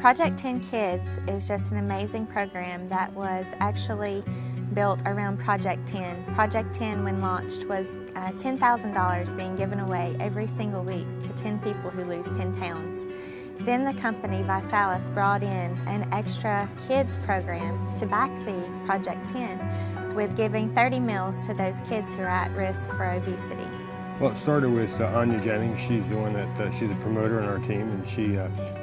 Project 10 Kids is just an amazing program that was actually built around Project 10. Project 10, when launched, was $10,000 being given away every single week to 10 people who lose 10 pounds. Then the company, ViSalus, brought in an extra kids program to back the Project 10 with giving 30 meals to those kids who are at risk for obesity. Well, it started with Anya Jennings. She's the one that, she's a promoter on our team, and she's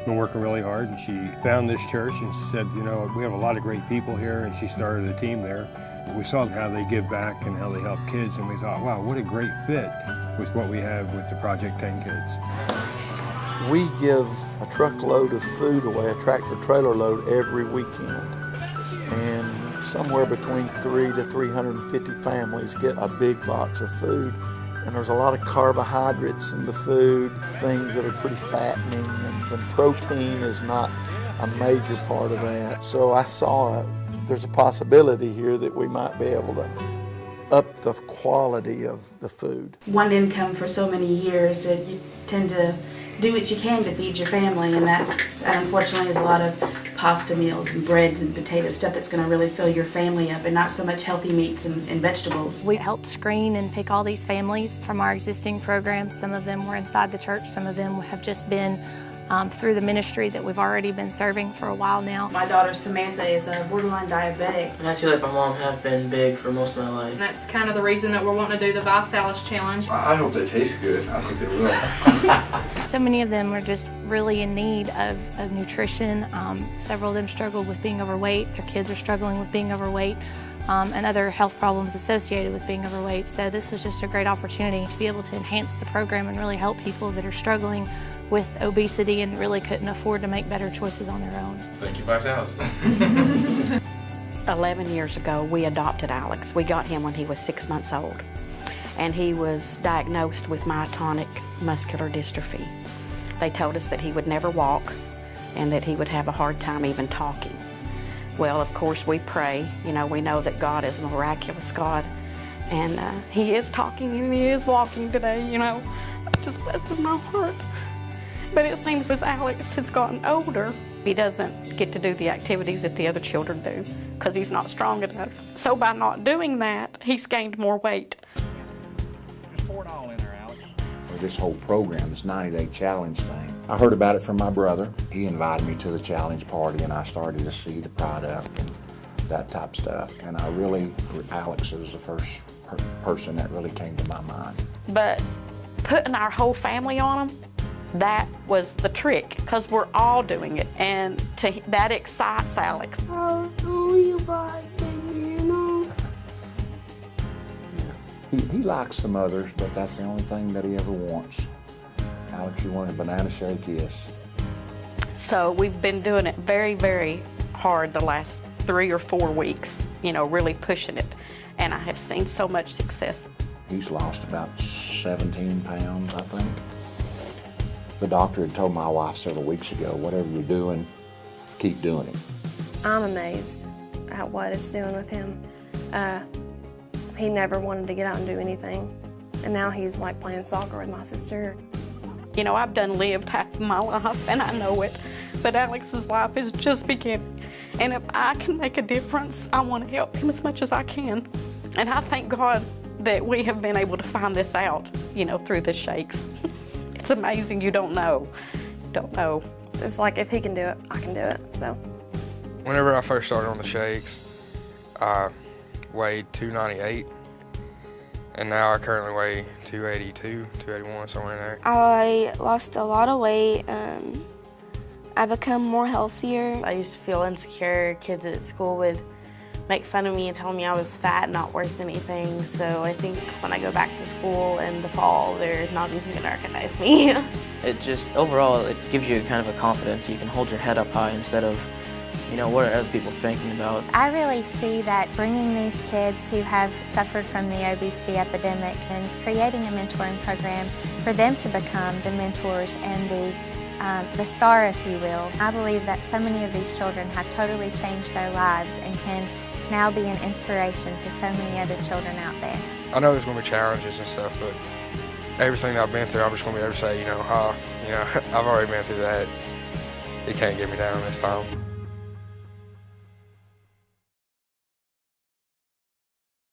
been working really hard, and she found this church and she said, you know, we have a lot of great people here, and she started a team there. We saw how they give back and how they help kids, and we thought, wow, what a great fit with what we have with the Project 10 Kids. We give a truckload of food away, a tractor-trailer load every weekend, and somewhere between 300 to 350 families get a big box of food. And there's a lot of carbohydrates in the food, things that are pretty fattening, and protein is not a major part of that. So I saw there's a possibility here that we might be able to up the quality of the food. One income for so many years that you tend to do what you can to feed your family, and that unfortunately is a lot of pasta meals and breads and potatoes, stuff that's going to really fill your family up, and not so much healthy meats and vegetables. We helped screen and pick all these families from our existing programs. Some of them were inside the church, some of them have just been through the ministry that we've already been serving for a while now. My daughter Samantha is a borderline diabetic. And I feel like my mom have been big for most of my life. And that's kind of the reason that we're wanting to do the ViSalus Challenge. I hope they taste good. I think they will. So many of them are just really in need of nutrition. Several of them struggle with being overweight. Their kids are struggling with being overweight. And other health problems associated with being overweight. So this was just a great opportunity to be able to enhance the program and really help people that are struggling with obesity and really couldn't afford to make better choices on their own. Thank you, ViSalus. 11 years ago, we adopted Alex. We got him when he was 6 months old, and he was diagnosed with myotonic muscular dystrophy. They told us that he would never walk and that he would have a hard time even talking. Well, of course, we pray. You know, we know that God is a miraculous God, and he is talking and he is walking today, you know. It just blesses my heart. But it seems as Alex has gotten older, he doesn't get to do the activities that the other children do because he's not strong enough. So by not doing that, he's gained more weight. This whole program, this 90-day challenge thing, I heard about it from my brother. He invited me to the challenge party, and I started to see the product and that type of stuff. And I really, Alex was the first person that really came to my mind. But putting our whole family on him, that was the trick, because we're all doing it, and that excites Alex. Oh, you like it, you know? Yeah. He likes some others, but that's the only thing that he ever wants. Alex, you want a banana shake? Yes. So we've been doing it very, very hard the last 3 or 4 weeks, you know, really pushing it, and I have seen so much success. He's lost about 17 pounds, I think. The doctor had told my wife several weeks ago, whatever you're doing, keep doing it. I'm amazed at what it's doing with him. He never wanted to get out and do anything, and now he's like playing soccer with my sister. You know, I've lived half of my life, and I know it, but Alex's life is just beginning. And if I can make a difference, I want to help him as much as I can. And I thank God that we have been able to find this out, you know, through the shakes. It's amazing. You don't know. Don't know. It's like if he can do it, I can do it, so. Whenever I first started on the shakes, I weighed 298, and now I currently weigh 282, 281, somewhere in there. I lost a lot of weight. I become more healthier. I used to feel insecure. Kids at school would make fun of me and tell me I was fat and not worth anything. So I think when I go back to school in the fall, they're not even going to recognize me. It just, overall, it gives you kind of a confidence. You can hold your head up high instead of, you know, what are other people thinking about? I really see that bringing these kids who have suffered from the obesity epidemic and creating a mentoring program for them to become the mentors and the star, if you will. I believe that so many of these children have totally changed their lives and can now be an inspiration to so many other children out there. I know there's going to be challenges and stuff, but everything that I've been through, I'm just going to be able to say, you know, I've already been through that. he can't get me down this time.